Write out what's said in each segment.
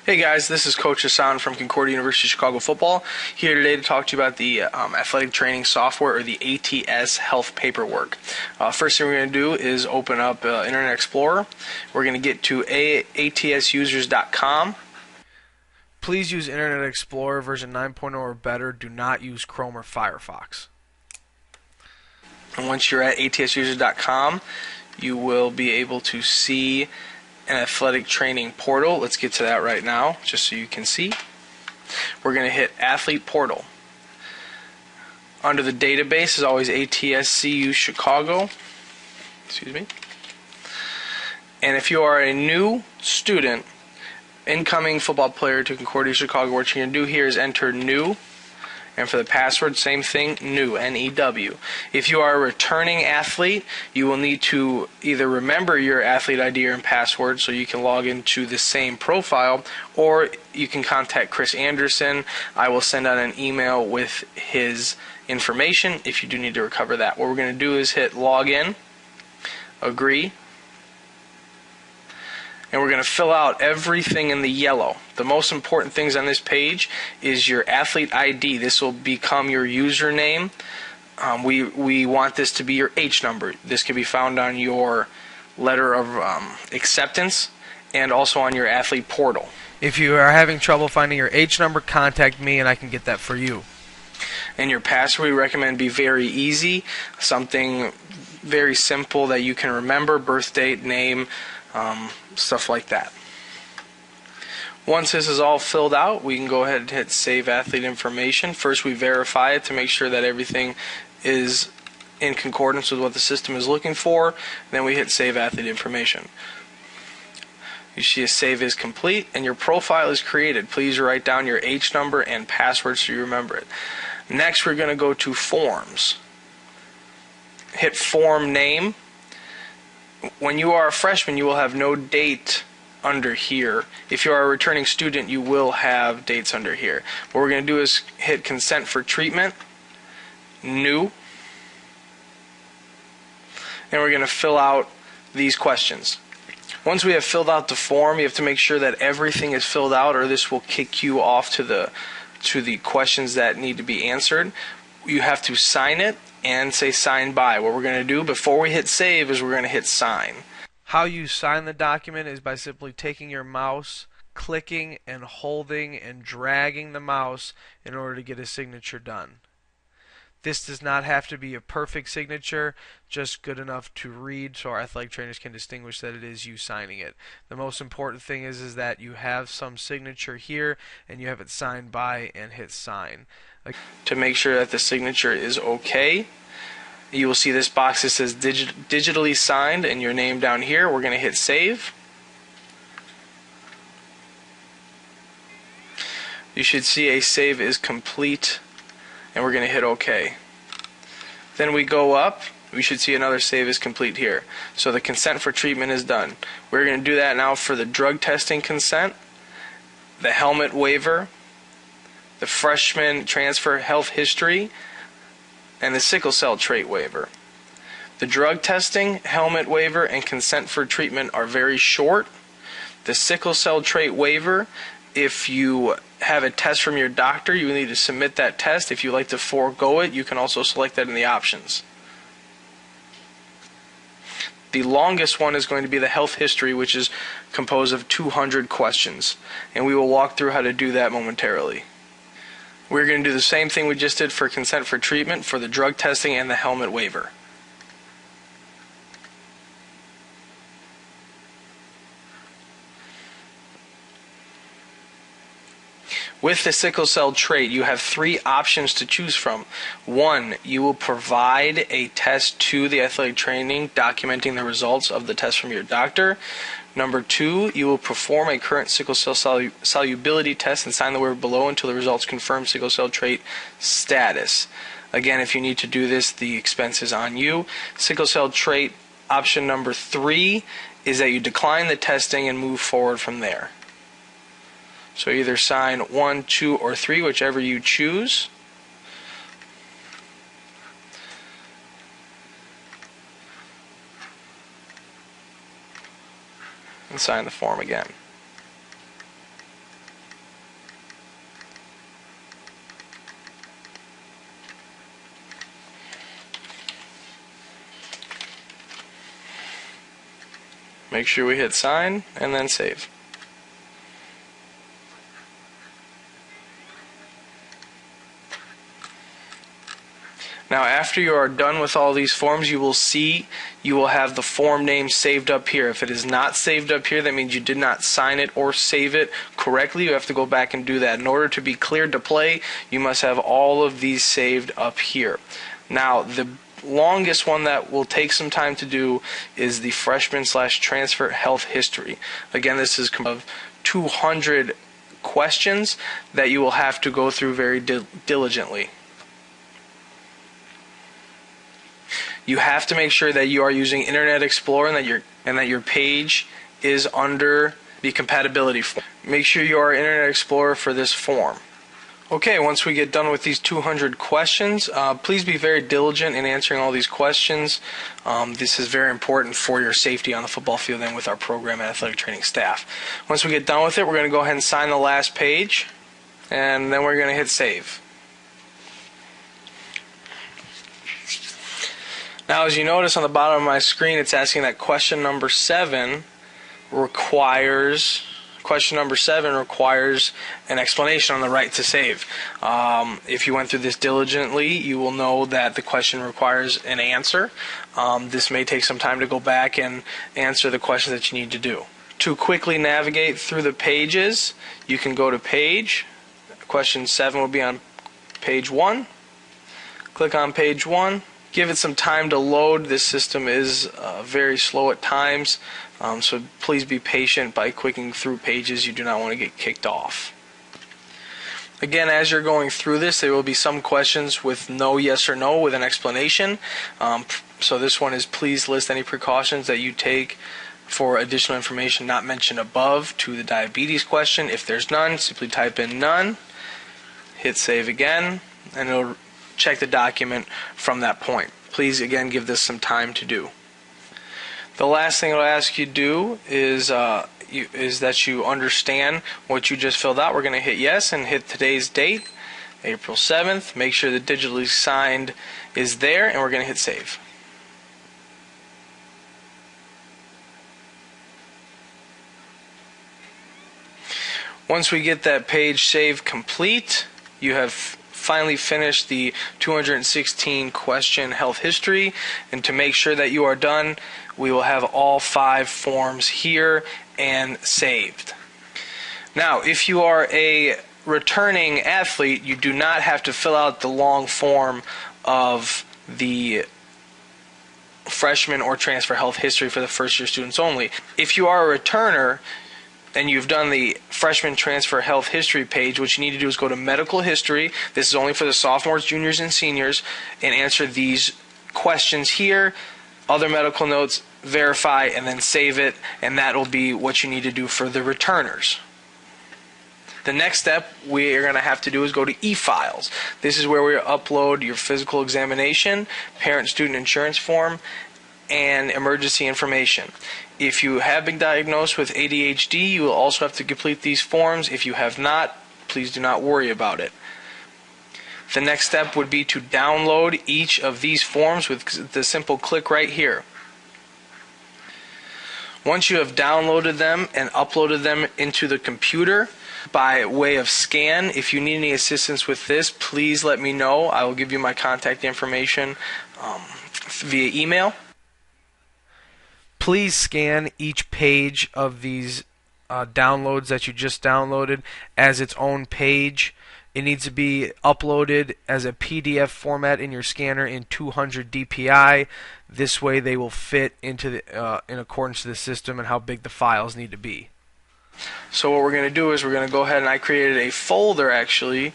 Hey guys, this is Coach Hassan from Concordia University Chicago Football, here today to talk to you about the athletic training software, or the ATS health paperwork. First thing we're going to do is open up Internet Explorer. We're going to get to atsusers.com. Please use Internet Explorer version 9.0 or better. Do not use Chrome or Firefox. And once you're at atsusers.com, you will be able to see an athletic training portal. Let's get to that right now, just so you can see. We're going to hit Athlete Portal. Under the database is always ATSCU Chicago. Excuse me. And if you are a new student, incoming football player to Concordia Chicago, what you're going to do here is enter new. And for the password, same thing, new, N-E-W. If you are a returning athlete, you will need to either remember your athlete ID and password so you can log into the same profile, or you can contact Chris Anderson. I will send out an email with his information if you do need to recover that. What we're going to do is hit login, agree, and we're going to fill out everything in the yellow. The most important things on this page is your athlete ID. This will become your username. We want this to be your H number. This can be found on your letter of acceptance and also on your athlete portal. If you are having trouble finding your H number, contact me and I can get that for you. And your password, we recommend be very easy, something very simple that you can remember, birth date, name, stuff like that. Once this is all filled out, we can go ahead and hit Save Athlete Information. First, we verify it to make sure that everything is in concordance with what the system is looking for. Then we hit Save Athlete Information. You see a save is complete and your profile is created. Please write down your H number and password so you remember it. Next, we're going to go to Forms. Hit Form Name. When you are a freshman, you will have no date under here. If you are a returning student, you will have dates under here. What we're going to do is hit Consent for Treatment, New, and we're going to fill out these questions. Once we have filled out the form, you have to make sure that everything is filled out, or this will kick you off to the questions that need to be answered. You have to sign it and say sign by. What we're going to do before we hit save is we're going to hit sign. How you sign the document is by simply taking your mouse, clicking and holding and dragging the mouse in order to get a signature done. This does not have to be a perfect signature, just good enough to read so our athletic trainers can distinguish that it is you signing it. The most important thing is that you have some signature here and you have it signed by and hit sign. To make sure that the signature is okay, you will see this box that says digitally signed and your name down here. We're going to hit save. You should see a save is complete and we're going to hit OK. Then we go up, we should see another save is complete here. So the consent for treatment is done. We're going to do that now for the drug testing consent, the helmet waiver, the freshman transfer health history, and the sickle cell trait waiver. The drug testing, helmet waiver, and consent for treatment are very short. The sickle cell trait waiver, if you have a test from your doctor, you need to submit that test. If you like to forego it, you can also select that in the options. The longest one is going to be the health history, which is composed of 200 questions, and we will walk through how to do that momentarily. We're going to do the same thing we just did for consent for treatment for the drug testing and the helmet waiver. With the sickle cell trait, you have 3 options to choose from. 1, you will provide a test to the athletic training documenting the results of the test from your doctor. Number 2, you will perform a current sickle cell solubility test and sign the waiver below until the results confirm sickle cell trait status. Again, if you need to do this, the expense is on you. Sickle cell trait option number 3 is that you decline the testing and move forward from there. So either sign 1, 2, or 3, whichever you choose. And sign the form again. Make sure we hit sign and then save. Now after you are done with all these forms, you will have the form name saved up here. If it is not saved up here, that means you did not sign it or save it correctly. You have to go back and do that. In order to be cleared to play, you must have all of these saved up here. Now the longest one that will take some time to do is the freshman/transfer health history. Again, this is of 200 questions that you will have to go through very diligently. You have to make sure that you are using Internet Explorer and that your page is under the compatibility form. Make sure you are Internet Explorer for this form. Okay, once we get done with these 200 questions, please be very diligent in answering all these questions. This is very important for your safety on the football field and with our program and athletic training staff. Once we get done with it, we're going to go ahead and sign the last page, and then we're going to hit save. Now, as you notice on the bottom of my screen, it's asking that question number 7 requires an explanation on the right to save. If you went through this diligently, you will know that the question requires an answer. This may take some time to go back and answer the questions that you need to do. To quickly navigate through the pages, you can go to page. Question 7 will be on page 1. Click on page 1. Give it some time to load. This system is very slow at times, so please be patient by clicking through pages. You do not want to get kicked off. Again, as you're going through this, there will be some questions with no yes or no with an explanation. So this one is, please list any precautions that you take for additional information not mentioned above to the diabetes question. If there's none, simply type in none, hit save again, and it'll check the document from that point. Please again give this some time to do. The last thing I'll ask you to do is that you understand what you just filled out. We're going to hit yes and hit today's date, April 7th. Make sure the digitally signed is there, and we're going to hit save. Once we get that page saved complete, you have finally finished the 216 question health history, and to make sure that you are done, we will have all 5 forms here and saved. Now, if you are a returning athlete, you do not have to fill out the long form of the freshman or transfer health history for the first year students only. If you are a returner and you've done the freshman transfer health history page, what you need to do is go to medical history. This is only for the sophomores, juniors, and seniors, and answer these questions here, other medical notes, verify, and then save it, and that will be what you need to do for the returners. The next step we are going to have to do is go to e-files. This is where we upload your physical examination, parent-student insurance form, and emergency information. If you have been diagnosed with ADHD, you will also have to complete these forms. If you have not, please do not worry about it. The next step would be to download each of these forms with the simple click right here. Once you have downloaded them and uploaded them into the computer by way of scan, if you need any assistance with this, please let me know. I will give you my contact information via email. Please scan each page of these downloads that you just downloaded as its own page. It needs to be uploaded as a PDF format in your scanner in 200 dpi. This way they will fit into in accordance to the system and how big the files need to be. So what we're going to do is we're going to go ahead, and I created a folder actually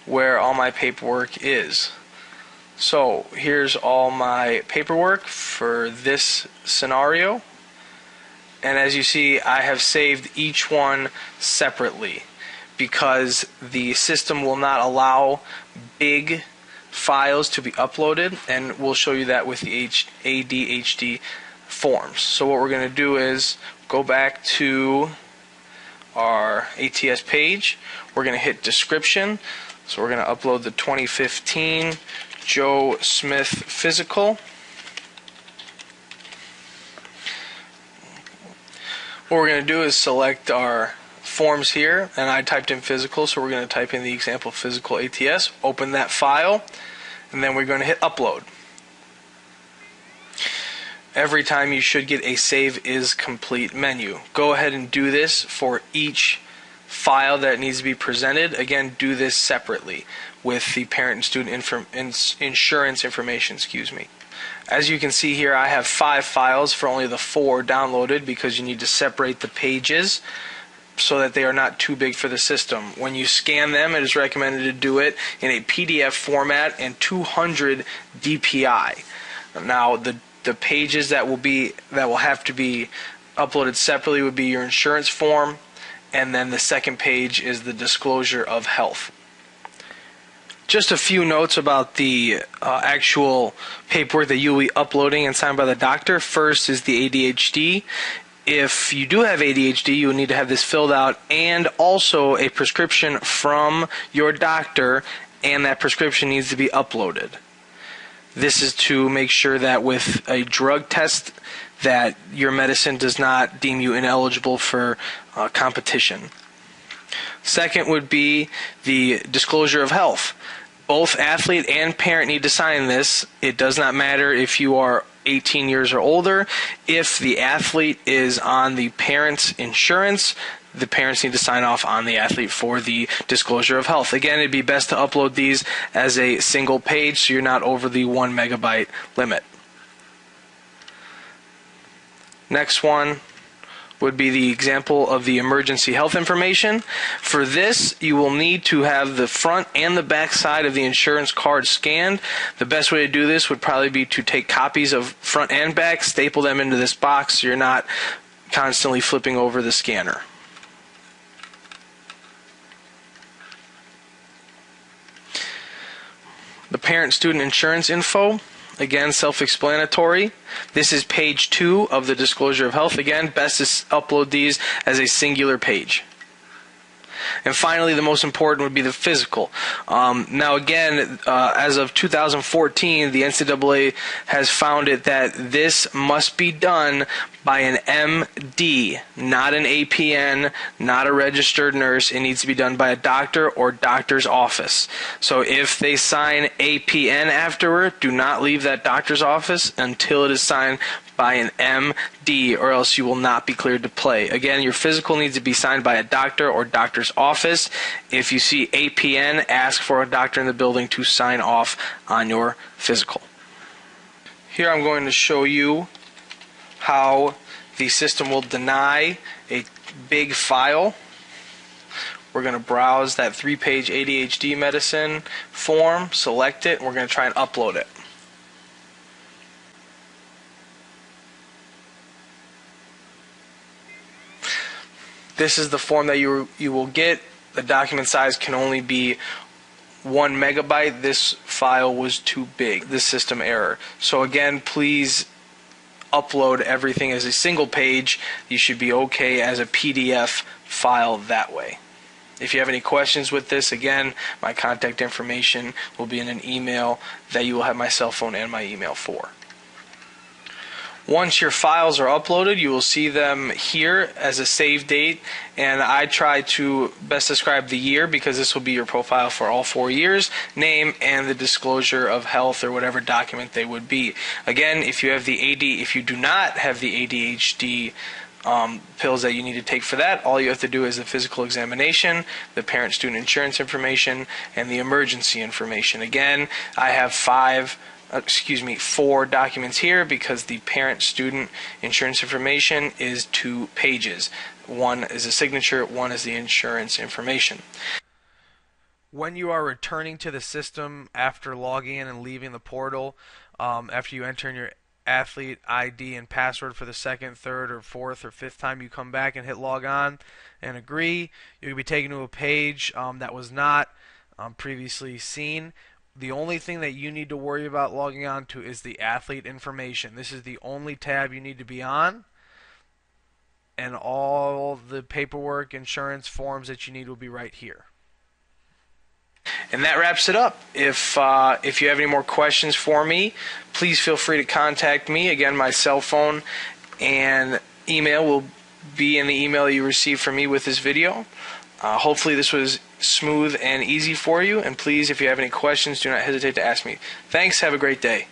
where all my paperwork is. So here's all my paperwork for this scenario, and as you see, I have saved each one separately because the system will not allow big files to be uploaded, and we'll show you that with the ADHD forms. So what we're going to do is go back to our ATS page. We're going to hit description. So we're going to upload the 2015 Joe Smith physical. What we're going to do is select our forms here, and I typed in physical, so we're going to type in the example physical ATS, open that file, and then we're going to hit upload. Every time you should get a save is complete menu. Go ahead and do this for each file that needs to be presented. Again, do this separately with the parent and student insurance information, As you can see here, I have 5 files for only the 4 downloaded because you need to separate the pages so that they are not too big for the system. When you scan them, it is recommended to do it in a PDF format and 200 DPI. Now, the pages that will have to be uploaded separately would be your insurance form, and then the second page is the disclosure of health. Just a few notes about the actual paperwork that you'll be uploading and signed by the doctor. First is the ADHD. If you do have ADHD, you will need to have this filled out and also a prescription from your doctor, and that prescription needs to be uploaded. This is to make sure that with a drug test that your medicine does not deem you ineligible for competition. Second would be the disclosure of health. Both athlete and parent need to sign this. It does not matter if you are 18 years or older. If the athlete is on the parent's insurance, the parents need to sign off on the athlete for the disclosure of health. Again, it'd be best to upload these as a single page so you're not over the 1 megabyte limit. Next one would be the example of the emergency health information. For this, you will need to have the front and the back side of the insurance card scanned. The best way to do this would probably be to take copies of front and back, staple them into this box so you're not constantly flipping over the scanner. The parent-student insurance info. Again, self-explanatory. This is page 2 of the disclosure of health. Again, best to upload these as a singular page. And finally, the most important would be the physical. Now again, as of 2014, the NCAA has found it that this must be done by an MD, not an APN, not a registered nurse. It needs to be done by a doctor or doctor's office. So if they sign APN afterward, do not leave that doctor's office until it is signed by an MD, or else you will not be cleared to play. Again, your physical needs to be signed by a doctor or doctor's office. If you see APN, ask for a doctor in the building to sign off on your physical. Here I'm going to show you how the system will deny a big file. We're going to browse that 3-page ADHD medicine form, select it, and we're going to try and upload it. This is the form that you will get. The document size can only be 1 megabyte. This file was too big. This system error. So again, please upload everything as a single page. You should be okay as a PDF file that way. If you have any questions with this, again, my contact information will be in an email that you will have my cell phone and my email for. Once your files are uploaded, you will see them here as a save date, and I try to best describe the year because this will be your profile for all 4 years, name, and the disclosure of health or whatever document they would be. Again, if you do not have the ADHD pills that you need to take for that, all you have to do is the physical examination, the parent-student insurance information, and the emergency information. Again, I have 4 documents here because the parent-student insurance information is 2 pages. 1 is a signature, 1 is the insurance information. When you are returning to the system after logging in and leaving the portal, after you enter in your athlete ID and password for the 2nd, 3rd, or 4th, or 5th time you come back and hit log on and agree, you'll be taken to a page that was not previously seen. The only thing that you need to worry about logging on to is the athlete information. This is the only tab you need to be on, and all the paperwork, insurance forms that you need will be right here. And that wraps it up. If you have any more questions for me, please feel free to contact me. Again, my cell phone and email will be in the email you received from me with this video. Hopefully this was smooth and easy for you, and please, if you have any questions, do not hesitate to ask me. Thanks, have a great day.